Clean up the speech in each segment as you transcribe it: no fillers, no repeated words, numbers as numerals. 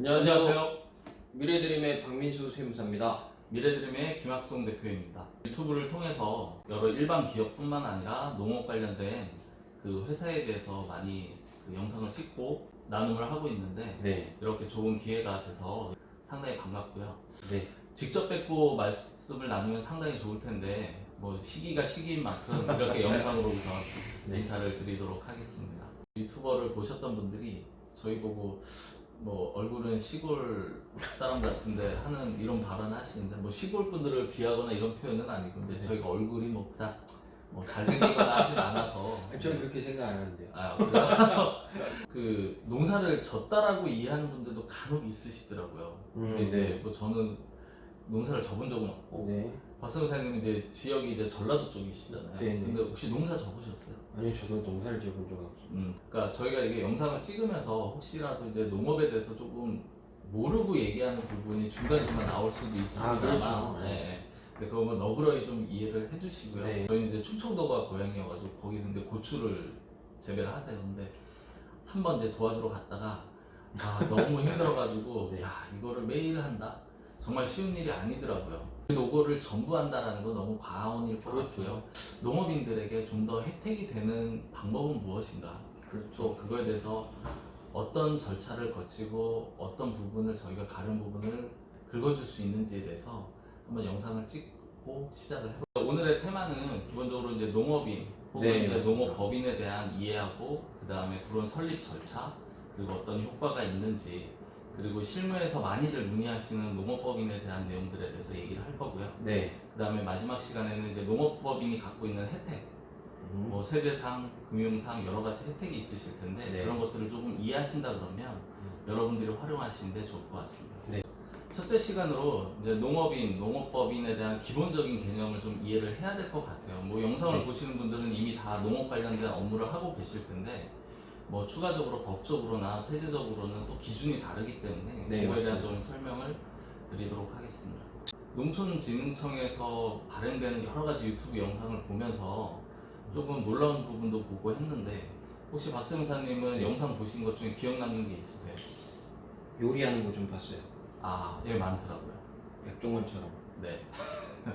안녕하세요. 미래드림의 박민수 세무사입니다. 미래드림의 김학송 대표입니다. 유튜브를 통해서 여러 일반 기업뿐만 아니라 농업 관련된 그 회사에 대해서 많이 그 영상을 찍고 나눔을 하고 있는데 네. 이렇게 좋은 기회가 돼서 상당히 반갑고요. 네. 직접 뵙고 말씀을 나누면 상당히 좋을 텐데 뭐 시기가 시기인 만큼 이렇게 영상으로 우선 네. 인사를 드리도록 하겠습니다. 유튜버를 보셨던 분들이 저희 보고 뭐 얼굴은 시골 사람 같은데 하는 이런 발언 하시는데 뭐 시골 분들을 비하거나 이런 표현은 아니고 근데 저희가 얼굴이 뭐 그닥 뭐 잘생기거나 하진 않아서 저는 그렇게 생각 안 하는데요. 그래요? 그 농사를 졌다라고 이해하는 분들도 간혹 있으시더라고요. 근데 이제 네. 뭐 저는 농사를 접은 적은 없고 네. 박성사님 이제 지역이 이제 전라도 쪽이시잖아요. 네, 네. 근데 혹시 농사 접으셨어요? 아니 저도 농사를 지어본 적 없어요. 그러니까 저희가 이게 영상을 찍으면서 혹시라도 이제 농업에 대해서 조금 모르고 얘기하는 부분이 중간중간 나올 수도 있습니다. 그렇죠. 네. 근데 그거 너그러이 좀 이해를 해주시고요. 네. 저희는 이제 충청도가 고향이어가지고 거기서 이제 고추를 재배를 하세요. 근데 한 번 이제 도와주러 갔다가 너무 힘들어가지고 네. 야 이거를 매일 한다. 정말 쉬운 일이 아니더라고요. 요거를 전부 한다라는 건 너무 과언일 것 같고요. 농업인들에게 좀 더 혜택이 되는 방법은 무엇인가? 또 그거에 대해서 어떤 절차를 거치고 어떤 부분을 저희가 가른 부분을 긁어줄 수 있는지에 대해서 한번 영상을 찍고 시작을 해볼게요. 오늘의 테마는 기본적으로 이제 농업인 혹은 네, 이제 맞습니다. 농업법인에 대한 이해하고 그 다음에 그런 설립 절차 그리고 어떤 효과가 있는지 그리고 실무에서 많이들 문의하시는 농업법인에 대한 내용들에 대해서 얘기를 할 거고요. 네. 그 다음에 마지막 시간에는 이제 농업법인이 갖고 있는 혜택, 뭐 세제상, 금융상 여러 가지 혜택이 있으실 텐데 네. 그런 것들을 조금 이해하신다 그러면 여러분들이 활용하시는데 좋을 것 같습니다. 네. 첫째 시간으로 이제 농업인, 농업법인에 대한 기본적인 개념을 좀 이해를 해야 될 것 같아요. 뭐 영상을 네. 보시는 분들은 이미 다 농업 관련된 업무를 하고 계실 텐데 뭐 추가적으로 법적으로나 세제적으로는 또 기준이 다르기 때문에 네, 그거에 대한 맞습니다. 좀 설명을 드리도록 하겠습니다. 농촌진흥청에서 발행되는 여러 가지 유튜브 영상을 보면서 조금 놀라운 부분도 보고 했는데 혹시 박세무사님은 네. 영상 보신 것 중에 기억 남는 게 있으세요? 요리하는 거 좀 봤어요. 예 많더라고요. 백종원처럼. 네. 네.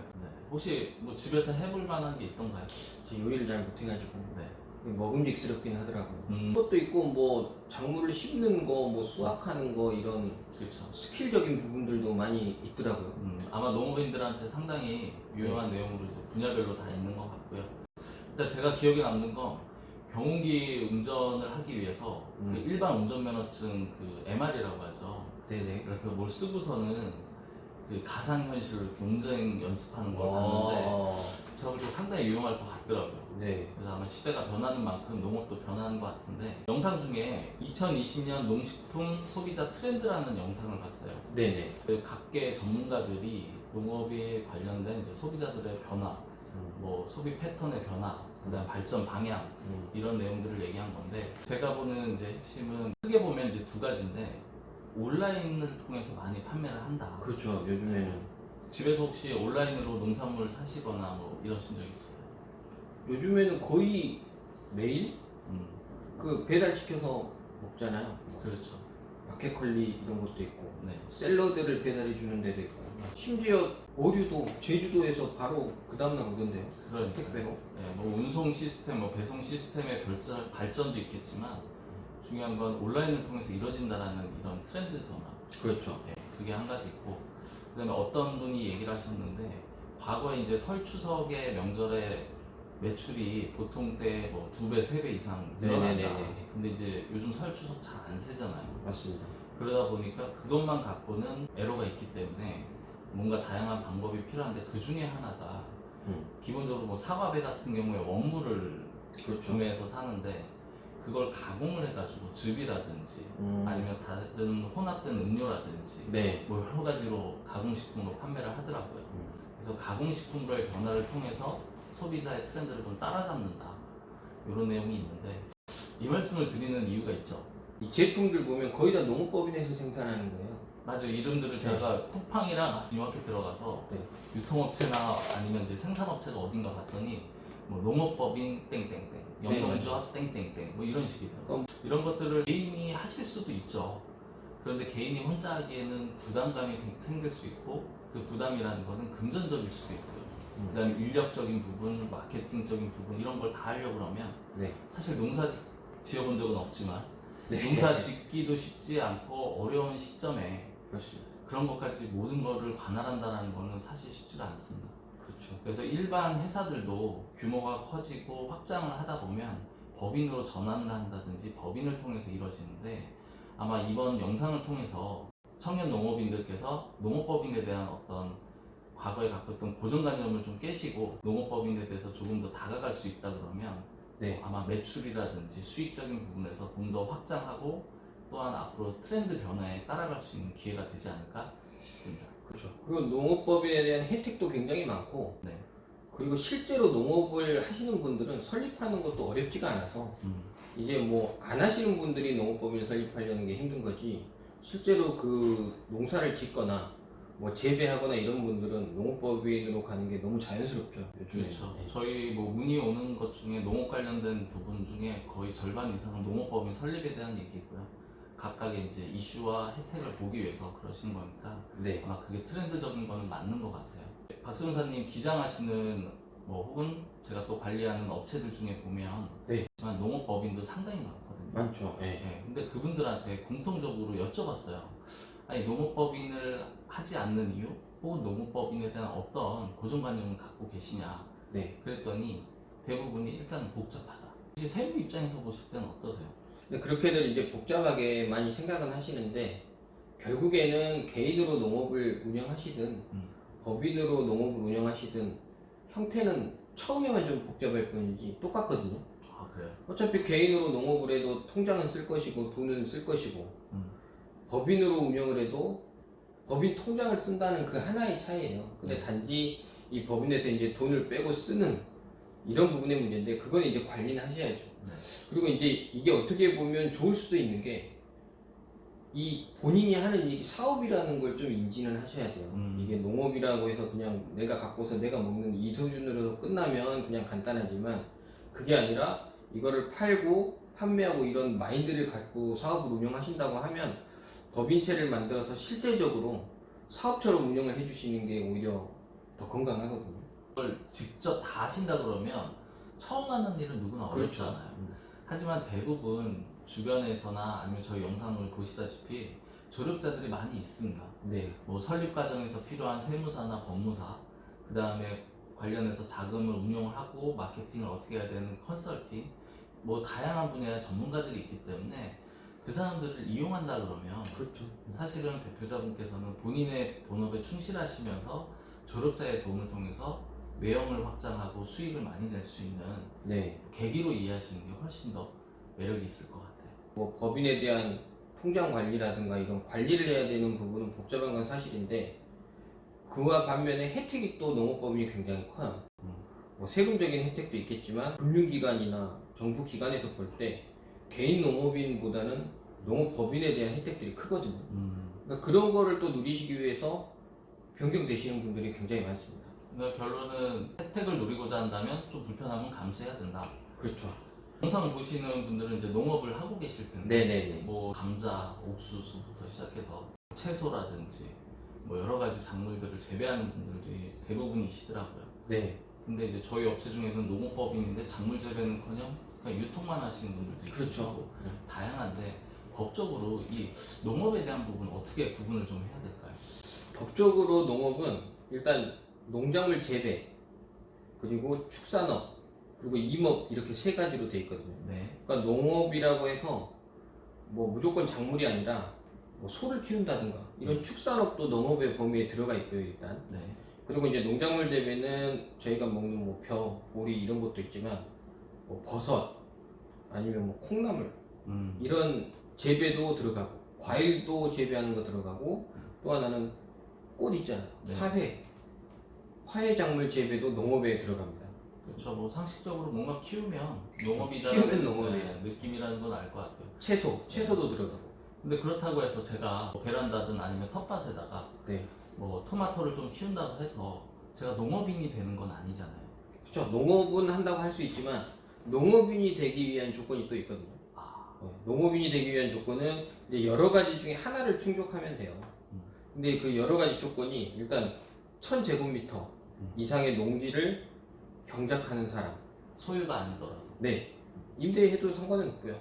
혹시 뭐 집에서 해볼 만한 게 있던가요? 저 요리를 잘 못해가지고 네. 먹음직스럽긴 하더라고요. 그것도 있고 뭐 작물을 심는 거, 뭐 수확하는 거 이런 그렇죠. 스킬적인 부분들도 많이 있더라고요. 아마 농업인들한테 상당히 유용한 내용으로 이제 분야별로 다 있는 것 같고요. 일단 제가 기억에 남는 건 경운기 운전을 하기 위해서 그 일반 운전면허증 그 MR이라고 하죠. 네네. 이렇게 뭘 쓰고서는 그 가상현실로 이렇게 운전 연습하는 걸 봤는데 제가 볼 때 상당히 유용할 것 같더라고요. 네. 그래서 아마 시대가 변하는 만큼 농업도 변하는 것 같은데 영상 중에 2020년 농식품 소비자 트렌드라는 영상을 봤어요. 네네. 그 각계 전문가들이 농업에 관련된 이제 소비자들의 변화, 뭐 소비 패턴의 변화, 그다음 발전 방향 이런 내용들을 얘기한 건데 제가 보는 이제 핵심은 크게 보면 이제 두 가지인데 온라인을 통해서 많이 판매를 한다. 그렇죠. 요즘에는 집에서 혹시 온라인으로 농산물 사시거나 뭐 이러신 적 있으세요? 요즘에는 거의 매일 음, 그 배달시켜서 먹잖아요. 뭐 그렇죠. 마켓컬리 이런 것도 있고 네. 샐러드를 배달해 주는 데도 있고 심지어 오류도 제주도에서 바로 그 다음날 오던데요. 그러니까 택배로. 네, 뭐 운송 시스템, 뭐 배송 시스템의 발전도 있겠지만 중요한 건 온라인을 통해서 이루어진다라는 이런 트렌드 변화. 그렇죠. 네, 그게 한 가지 있고 그다음에 어떤 분이 얘기를 하셨는데 과거에 이제 설 추석의 명절에 매출이 보통 때 뭐 2배, 3배 이상 늘어난다. 네네네네. 근데 이제 요즘 설 추석 잘 안 세잖아요. 맞습니다. 그러다 보니까 그것만 갖고는 에러가 있기 때문에 뭔가 다양한 방법이 필요한데 그 중에 하나가 기본적으로 뭐 사과배 같은 경우에 원물을 그렇죠. 구매해서 사는데 그걸 가공을 해가지고 즙이라든지 아니면 다른 혼합된 음료라든지 네. 뭐 여러 가지로 가공식품으로 판매를 하더라고요. 그래서 가공식품으로의 변화를 통해서 소비자의 트렌드를 좀 따라잡는다 이런 내용이 있는데 이 말씀을 드리는 이유가 있죠. 이 제품들 보면 거의 다 농업법인에서 생산하는 거예요. 맞아요. 이름들을 네. 제가 쿠팡이랑 이마켓 들어가서 네. 유통업체나 아니면 이제 생산업체가 어딘가 봤더니 뭐 농업법인 땡땡땡, 영농조합 땡땡땡 뭐 이런 식이더라고요. 이런 것들을 개인이 하실 수도 있죠. 그런데 개인이 혼자 하기에는 부담감이 생길 수 있고 그 부담이라는 거는 금전적일 수도 있고요. 그다음에 인력적인 부분, 마케팅적인 부분 이런 걸 다 하려고 그러면 네. 사실 농사 지어본 적은 없지만 네. 농사 짓기도 쉽지 않고 어려운 시점에 그렇습니다. 그런 것까지 모든 거를 관할한다는 거는 사실 쉽지가 않습니다. 그렇죠. 그래서 일반 회사들도 규모가 커지고 확장을 하다 보면 법인으로 전환을 한다든지 법인을 통해서 이루어지는데 아마 이번 영상을 통해서 청년 농업인들께서 농업법인에 대한 어떤 과거에 갖고 있던 고정관념을 좀 깨시고 농업법인에 대해서 조금 더 다가갈 수 있다 그러면 네. 아마 매출이라든지 수익적인 부분에서 좀 더 확장하고 또한 앞으로 트렌드 변화에 따라갈 수 있는 기회가 되지 않을까 싶습니다. 그렇죠. 그리고 농업법인에 대한 혜택도 굉장히 많고, 네. 그리고 실제로 농업을 하시는 분들은 설립하는 것도 어렵지가 않아서 이제 뭐 안 하시는 분들이 농업법인을 설립하려는 게 힘든 거지, 실제로 그 농사를 짓거나 뭐 재배하거나 이런 분들은 농업법인으로 가는 게 너무 자연스럽죠. 요즘에. 그렇죠. 저희 뭐 문의 오는 것 중에 농업 관련된 부분 중에 거의 절반 이상은 농업법인 설립에 대한 얘기고요. 각각의 이제 이슈와 혜택을 보기 위해서 그러신 거니까 네. 아마 그게 트렌드적인 거는 맞는 것 같아요. 박승사님 기장하시는 뭐 혹은 제가 또 관리하는 업체들 중에 보면 네. 하지만 농업법인도 상당히 많거든요. 많죠. 네. 네, 근데 그분들한테 공통적으로 여쭤봤어요. 아니 농업법인을 하지 않는 이유 혹은 농업법인에 대한 어떤 고정관념을 갖고 계시냐. 네. 그랬더니 대부분이 일단 복잡하다. 혹시 세무 입장에서 보실 때는 어떠세요? 근데 그렇게들 이제 복잡하게 많이 생각은 하시는데, 결국에는 개인으로 농업을 운영하시든 법인으로 농업을 운영하시든 형태는 처음에만 좀 복잡할 뿐이지 똑같거든요. 아 그래요? 어차피 개인으로 농업을 해도 통장은 쓸 것이고 돈은 쓸 것이고, 법인으로 운영을 해도 법인 통장을 쓴다는 그 하나의 차이예요. 근데 단지 이 법인에서 이제 돈을 빼고 쓰는 이런 부분의 문제인데, 그건 이제 관리는 하셔야죠. 네. 그리고 이제 이게 어떻게 보면 좋을 수도 있는 게, 이 본인이 하는 일이 사업이라는 걸 좀 인지는 하셔야 돼요. 이게 농업이라고 해서 그냥 내가 갖고서 내가 먹는 이 수준으로 끝나면 그냥 간단하지만, 그게 아니라 이거를 팔고 판매하고 이런 마인드를 갖고 사업을 운영하신다고 하면 법인체를 만들어서 실질적으로 사업처럼 운영을 해주시는 게 오히려 더 건강하거든요. 그걸 직접 다 하신다 그러면 처음 하는 일은 누구나 어렵잖아요. 하지만 대부분 주변에서나 아니면 저희 영상을 보시다시피 조력자들이 많이 있습니다. 네. 뭐 설립 과정에서 필요한 세무사나 법무사, 그 다음에 관련해서 자금을 운용하고 마케팅을 어떻게 해야 되는 컨설팅, 뭐 다양한 분야의 전문가들이 있기 때문에 그 사람들을 이용한다 그러면 그렇죠. 사실은 대표자분께서는 본인의 본업에 충실하시면서 조력자의 도움을 통해서 매형을 확장하고 수익을 많이 낼 수 있는 네. 계기로 이해하시는 게 훨씬 더 매력이 있을 것 같아요. 뭐 법인에 대한 통장 관리라든가 이런 관리를 해야 되는 부분은 복잡한 건 사실인데, 그와 반면에 혜택이 또 농업법인이 굉장히 커요. 뭐 세금적인 혜택도 있겠지만 금융기관이나 정부기관에서 볼 때 개인 농업인보다는 농업법인에 대한 혜택들이 크거든요. 그러니까 그런 거를 또 누리시기 위해서 변경되시는 분들이 굉장히 많습니다. 그러니까 결론은 혜택을 노리고자 한다면 좀 불편함은 감수해야 된다. 그렇죠. 영상을 보시는 분들은 이제 농업을 하고 계실 텐데 네네네. 뭐 감자, 옥수수부터 시작해서 채소라든지 뭐 여러 가지 작물들을 재배하는 분들이 대부분이시더라고요. 네. 근데 이제 저희 업체 중에는 농업법인인데 작물 재배는커녕 그냥 유통만 하시는 분들도 있고 그렇죠. 다양한데 법적으로 이 농업에 대한 부분 어떻게 구분을 좀 해야 될까요? 법적으로 농업은 일단 농작물 재배, 그리고 축산업, 그리고 임업, 이렇게 세 가지로 돼 있거든요. 네. 그러니까 농업이라고 해서 뭐 무조건 작물이 아니라 뭐 소를 키운다든가 이런 축산업도 농업의 범위에 들어가 있고요, 일단. 네. 그리고 이제 농작물 재배는 저희가 먹는 뭐 벼, 보리 이런 것도 있지만, 뭐 버섯 아니면 뭐 콩나물 이런 재배도 들어가고, 과일도 재배하는 거 들어가고, 또 하나는 꽃 있잖아요. 네. 화훼 작물 재배도 농업에 들어갑니다. 그렇죠. 뭐 상식적으로 뭔가 키우면 농업이다. 키우면 농업이에요. 네, 느낌이라는 건 알 것 같아요. 채소도 들어가고. 근데 그렇다고 해서 제가 뭐 베란다든 아니면 텃밭에다가 네. 뭐 토마토를 좀 키운다고 해서 제가 농업인이 되는 건 아니잖아요. 그렇죠. 농업은 한다고 할 수 있지만 농업인이 되기 위한 조건이 또 있거든요. 아, 농업인이 되기 위한 조건은 이제 여러 가지 중에 하나를 충족하면 돼요. 근데 그 여러 가지 조건이 일단 1000제곱미터 이상의 농지를 경작하는 사람. 소유가 아니더라도. 네. 임대해도 상관은 없고요.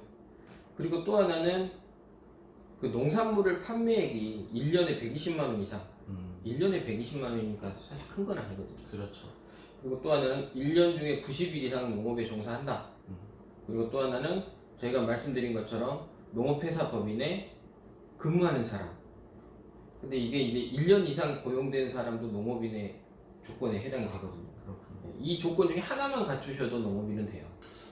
그리고 또 하나는 그 농산물을 판매액이 1년에 120만 원 이상. 1년에 120만 원이니까 사실 큰 건 아니거든요. 그렇죠. 그리고 또 하나는 1년 중에 90일 이상 농업에 종사한다. 그리고 또 하나는 저희가 말씀드린 것처럼 농업회사 법인에 근무하는 사람. 근데 이게 이제 1년 이상 고용된 사람도 농업인의 조건에 해당이 되거든요. 그렇군요. 이 조건 중에 하나만 갖추셔도 농업인은 돼요.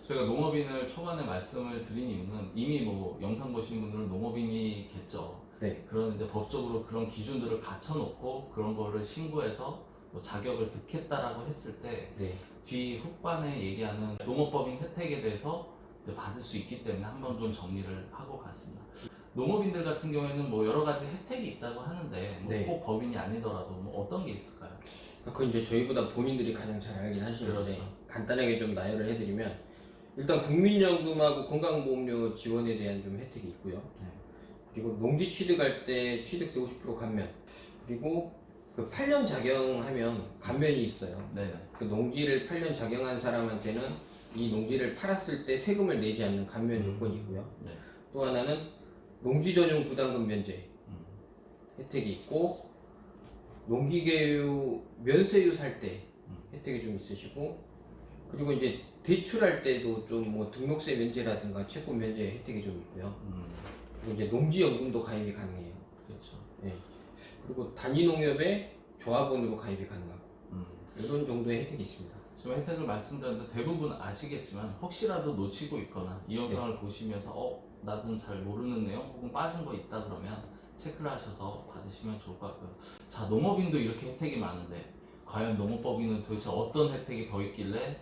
저희가 농업인을 초반에 말씀을 드린 이유는 이미 뭐 영상 보신 분들은 농업인이겠죠. 네. 그런 이제 법적으로 그런 기준들을 갖춰놓고 그런 거를 신고해서 뭐 자격을 득했다라고 했을 때 네. 뒤 후반에 얘기하는 농업법인 혜택에 대해서 이제 받을 수 있기 때문에 한번 좀 정리를 하고 갔습니다. 농업인들 같은 경우에는 뭐 여러 가지 혜택이 있다고 하는데 뭐 네. 꼭 법인이 아니더라도 뭐 어떤 게 있을까요? 그건 이제 저희보다 본인들이 가장 잘 알긴 하시는데 그렇죠. 간단하게 좀 나열을 해드리면 일단 국민연금하고 건강보험료 지원에 대한 좀 혜택이 있고요. 그리고 농지 취득할 때 취득세 50% 감면. 그리고 그 8년 작용하면 감면이 있어요. 네네. 그 농지를 8년 작용한 사람한테는 이 농지를 팔았을 때 세금을 내지 않는 감면 요건이 있고요. 네. 또 하나는 농지 전용 부담금 면제 혜택이 있고 농기계유 면세유 살 때 혜택이 좀 있으시고 그리고 이제 대출할 때도 좀 뭐 등록세 면제라든가 채권 면제 혜택이 좀 있고요. 그리고 이제 농지연금도 가입이 가능해요. 그렇죠. 예. 그리고 단위농협에 조합원으로 가입이 가능하고 이런 정도의 혜택이 있습니다. 지금 혜택을 말씀드렸는데 대부분 아시겠지만 혹시라도 놓치고 있거나 이 영상을 보시면서 나는 잘 모르는 내용 혹은 빠진 거 있다 그러면 체크를 하셔서 받으시면 좋을 것 같고요. 자, 농업인도 이렇게 혜택이 많은데 과연 농업법인은 도대체 어떤 혜택이 더 있길래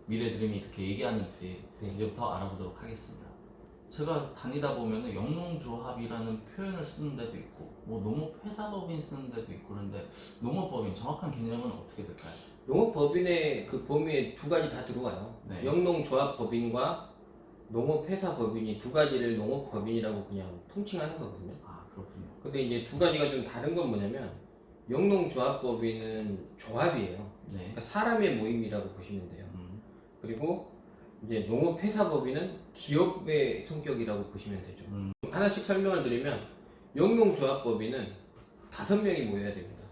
미래드림이 이렇게 얘기하는지 이제부터 알아보도록 하겠습니다. 제가 다니다 보면은 영농조합이라는 표현을 쓰는 데도 있고 뭐 농업회사법인 쓰는 데도 있고 그런데 농업법인 정확한 개념은 어떻게 될까요? 농업법인의 그 범위에 두 가지 다 들어와요. 네. 영농조합법인과 농업회사법인이 두 가지를 농업법인이라고 그냥 통칭하는 거거든요. 아, 그렇군요. 근데 이제 두 가지가 좀 다른 건 뭐냐면 영농조합법인은 조합이에요. 네. 그러니까 사람의 모임이라고 보시면 돼요. 그리고 이제 농업회사법인은 기업의 성격이라고 보시면 되죠. 하나씩 설명을 드리면 영농조합법인은 5명이 모여야 됩니다.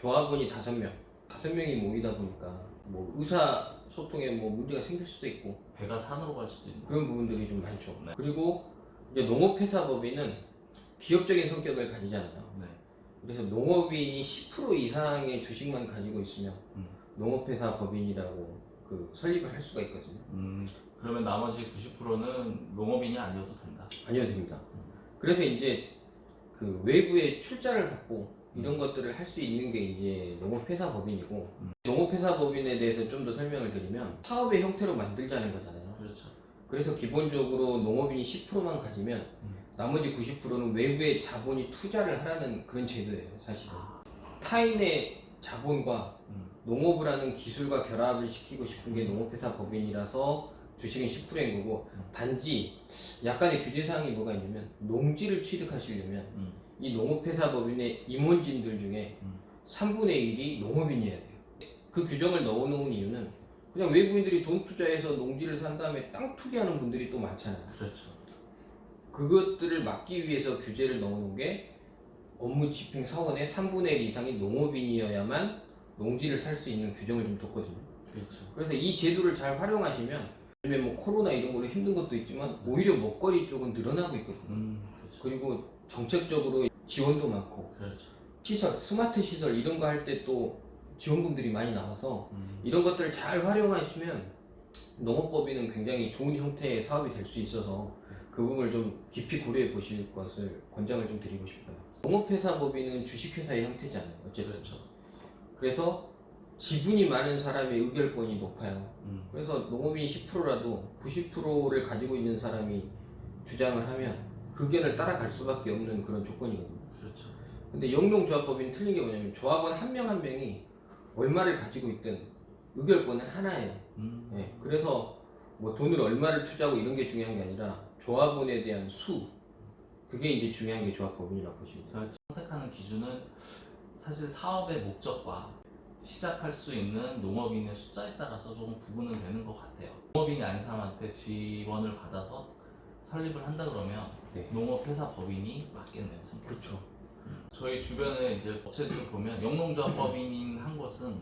조합원이 5명, 5명이 모이다 보니까 뭐 의사소통에 뭐 문제가 생길 수도 있고 배가 산으로 갈 수도 있는 그런 부분들이 좀 많죠. 네. 그리고 이제 농업회사법인은 기업적인 성격을 가지잖아요. 네. 그래서 농업인이 10% 이상의 주식만 가지고 있으면 농업회사 법인이라고 그 설립을 할 수가 있거든요. 그러면 나머지 90%는 농업인이 아니어도 된다. 아니어도 됩니다. 그래서 이제 그 외부에 출자를 받고 이런 것들을 할 수 있는 게 이제 농업회사 법인이고 농업회사 법인에 대해서 좀 더 설명을 드리면 사업의 형태로 만들자는 거잖아요. 그렇죠. 그래서 기본적으로 농업인이 10%만 가지면 나머지 90%는 외부에 자본이 투자를 하라는 그런 제도예요, 사실은. 타인의 자본과 농업을 하는 기술과 결합을 시키고 싶은 게 농업회사 법인이라서 주식은 10%인 거고 단지 약간의 규제사항이 뭐가 있냐면 농지를 취득하시려면 이 농업회사 법인의 임원진들 중에 3분의 1이 농업인이어야 돼요. 그 규정을 넣어놓은 이유는 그냥 외부인들이 돈 투자해서 농지를 산 다음에 땅 투기하는 분들이 또 많잖아요. 그렇죠. 그것들을 막기 위해서 규제를 넣어놓은 게 업무 집행 사원의 3분의 1 이상이 농업인이어야만 농지를 살 수 있는 규정을 좀 뒀거든요. 그렇죠. 그래서 이 제도를 잘 활용하시면 요즘에 뭐 코로나 이런 걸로 힘든 것도 있지만 오히려 먹거리 쪽은 늘어나고 있거든요. 그렇죠. 그리고 정책적으로 지원도 많고 그렇죠. 시설, 스마트 시설 이런 거 할 때 또 지원금들이 많이 나와서 이런 것들을 잘 활용하시면 농업법인은 굉장히 좋은 형태의 사업이 될 수 있어서 그 부분을 좀 깊이 고려해 보실 것을 권장을 좀 드리고 싶어요. 농업회사 법인은 주식회사의 형태잖아요. 어쨌든. 그렇죠. 그래서 지분이 많은 사람의 의결권이 높아요. 그래서 농업인이 10%라도 90%를 가지고 있는 사람이 주장을 하면 그 의견을 따라갈 수밖에 없는 그런 조건이거든요. 그렇죠. 근데 영농조합법인은 틀린 게 뭐냐면 조합원 한 명 한 명이 얼마를 가지고 있든 의결권은 하나예요. 네, 그래서 뭐 돈을 얼마를 투자하고 이런 게 중요한 게 아니라 조합원에 대한 수, 그게 이제 중요한 게 조합법인이라고 보시면 돼요. 선택하는 기준은 사실 사업의 목적과 시작할 수 있는 농업인의 숫자에 따라서 조금 구분은 되는 것 같아요. 농업인이 아닌 사람한테 지원을 받아서 설립을 한다 그러면 네. 농업회사 법인이 맞겠네요. 그렇죠. 저희 주변에 이제 업체들 보면 영농조합법인인 한 곳은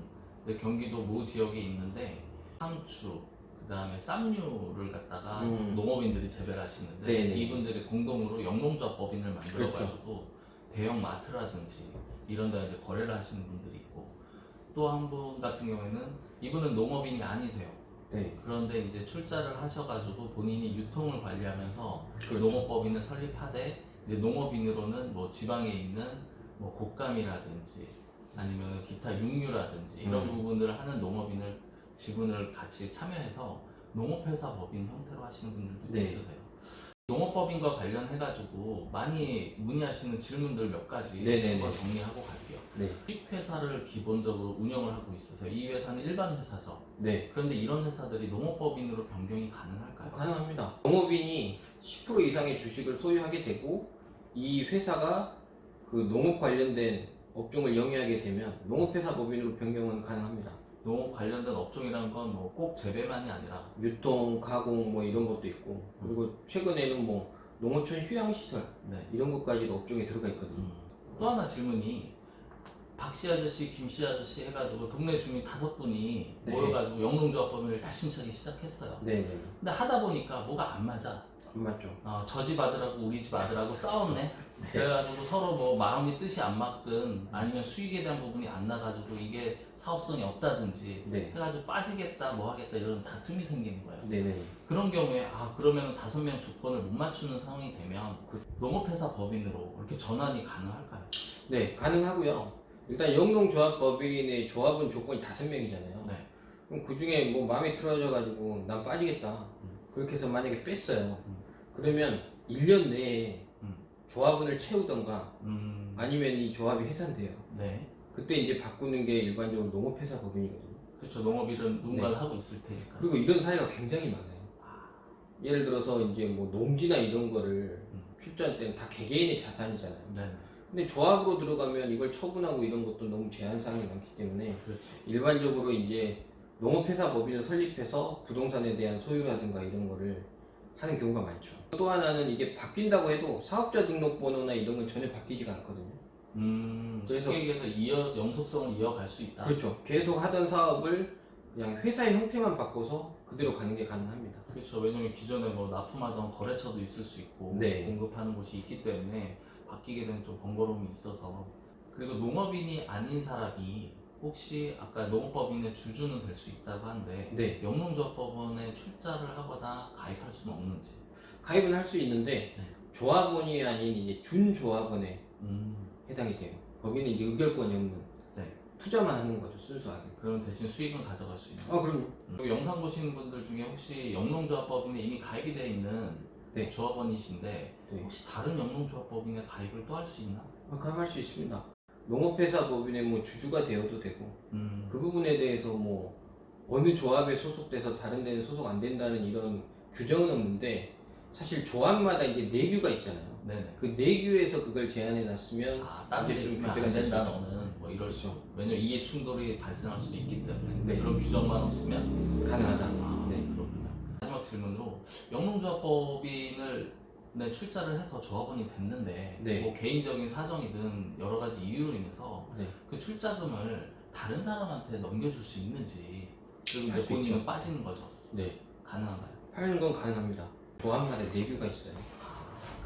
이제 경기도 모 지역에 있는데 상추, 그 다음에 쌈류를 갖다가 농업인들이 재배를 하시는데 네네. 이분들이 공동으로 영농조합법인을 만들어가지고 대형 마트라든지 이런 데 이제 거래를 하시는 분들이 있고, 또 한 분 같은 경우에는 이분은 농업인이 아니세요. 네. 그런데 이제 출자를 하셔가지고 본인이 유통을 관리하면서 그렇죠. 농업법인을 설립하되 이제 농업인으로는 뭐 지방에 있는 뭐 곶감이라든지 아니면 기타 육류라든지 이런 부분들을 하는 농업인을 지분을 같이 참여해서 농업회사 법인 형태로 하시는 분들도 네. 있으세요. 농업법인과 관련해가지고 많이 문의하시는 질문들 몇 가지 네네네. 한번 정리하고 갈게요. 네. 수익회사를 기본적으로 운영을 하고 있으세요. 이 회사는 일반 회사죠. 네. 그런데 이런 회사들이 농업법인으로 변경이 가능할까요? 가능합니다. 농업인이 10% 이상의 주식을 소유하게 되고 이 회사가 그 농업 관련된 업종을 영위하게 되면 농업회사 법인으로 변경은 가능합니다. 농업 관련된 업종이라는 건 뭐 꼭 재배만이 아니라 유통, 가공 뭐 이런 것도 있고, 그리고 최근에는 뭐 농어촌 휴양시설 네. 이런 것까지도 업종에 들어가 있거든요. 또 하나 질문이 박씨 아저씨, 김씨 아저씨 해가지고 동네 주민 5분이 네. 모여가지고 영농조합법인을 야심차게 시작했어요. 네네. 근데 하다 보니까 뭐가 안 맞아. 안 맞죠. 저 집 아들하고 우리 집 아들하고 싸웠네. 그래가지고 서로 뭐 마음이 뜻이 안 맞든 아니면 수익에 대한 부분이 안 나가지고 이게 사업성이 없다든지 네. 해가지고 빠지겠다 뭐 하겠다 이런 다툼이 생기는 거예요. 네네. 그런 경우에 그러면 5명 조건을 못 맞추는 상황이 되면 농업회사 법인으로 이렇게 전환이 가능할까요? 네, 가능하고요. 일단 영농조합법인의 조합원 조건이 5명이잖아요. 네. 그럼 그 중에 뭐 마음에 틀어져가지고 난 빠지겠다. 그렇게 해서 만약에 뺐어요. 그러면 1년 내에 조합원을 채우던가 아니면 이 조합이 해산돼요. 네. 그때 이제 바꾸는 게 일반적으로 농업회사 법인이거든요. 그렇죠. 농업일은 누군가는 하고 있을 테니까. 그리고 이런 사례가 굉장히 많아요. 예를 들어서 이제 뭐 농지나 이런 거를 출자할 때는 다 개개인의 자산이잖아요. 네. 근데 조합으로 들어가면 이걸 처분하고 이런 것도 너무 제한사항이 많기 때문에 그렇죠. 일반적으로 이제 농업회사 법인을 설립해서 부동산에 대한 소유라든가 이런 거를 하는 경우가 많죠. 또 하나는 이게 바뀐다고 해도 사업자 등록번호나 이런 건 전혀 바뀌지가 않거든요. 그래서- 쉽게 얘기해서 영속성을 이어갈 수 있다. 그렇죠. 계속 하던 사업을 그냥 회사의 형태만 바꿔서 그대로 가는 게 가능합니다. 그렇죠. 왜냐면 기존에 뭐 납품하던 거래처도 있을 수 있고 네. 공급하는 곳이 있기 때문에 바뀌게 되면 좀 번거로움이 있어서. 그리고 농업인이 아닌 사람이 혹시 아까 농업법인의 주주는 될 수 있다고 하는데 네. 영농조합법원에 출자를 하거나 가입할 수는 없는지. 가입은 할 수 있는데 네. 조합원이 아닌 이제 준조합원에 해당이 돼요. 거기는 이제 의결권이 없는 네. 투자만 하는 거죠, 순수하게. 그러면 대신 수익은 가져갈 수 있는. 그럼요. 그리고 영상 보시는 분들 중에 혹시 영농조합법인에 이미 가입이 되어 있는 네. 조합원이신데 네. 혹시 다른 영농조합법인에 가입을 또 할 수 있나? 가입할 수 있습니다. 농업회사 법인의 뭐 주주가 되어도 되고 그 부분에 대해서 뭐 어느 조합에 소속돼서 다른 데는 소속 안 된다는 이런 규정은 없는데 사실 조합마다 이제 내규가 있잖아요. 네네. 그 내규에서 그걸 제한해 놨으면 다른 데 이제 좀 있으면 안 규제가 될 된다 수 있죠. 너는 뭐 이럴 수. 그렇죠. 왜냐면 이해 충돌이 발생할 수도 있기 때문에. 네. 그런 규정만 없으면 가능하다. 네. 그렇군요. 마지막 질문으로 영농조합법인을 출자를 해서 조합원이 됐는데 네. 뭐 개인적인 사정이든 여러 가지 이유로 인해서 네. 그 출자금을 다른 사람한테 넘겨줄 수 있는지, 그리고 할 이제 수 본인은 있죠. 빠지는 거죠. 네. 가능한가요? 파는 건 가능합니다. 조합마다 내규가 있어요.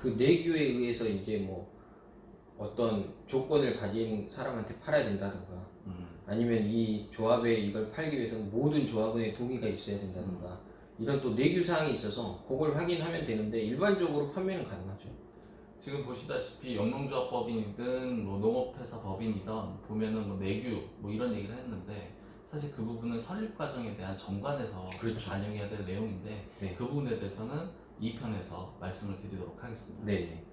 그 내규에 의해서 이제 뭐 어떤 조건을 가진 사람한테 팔아야 된다든가 아니면 이 조합에 이걸 팔기 위해서 모든 조합원의 동의가 있어야 된다든가 이런 또 내규 사항이 있어서 그걸 확인하면 되는데 일반적으로 판매는 가능하죠. 지금 보시다시피 영농조합법인이든 뭐 농업회사 법인이든 보면은 뭐 내규 뭐 이런 얘기를 했는데 사실 그 부분은 설립 과정에 대한 정관에서 그렇죠. 반영해야 될 내용인데 네. 그 부분에 대해서는 2편에서 말씀을 드리도록 하겠습니다. 네.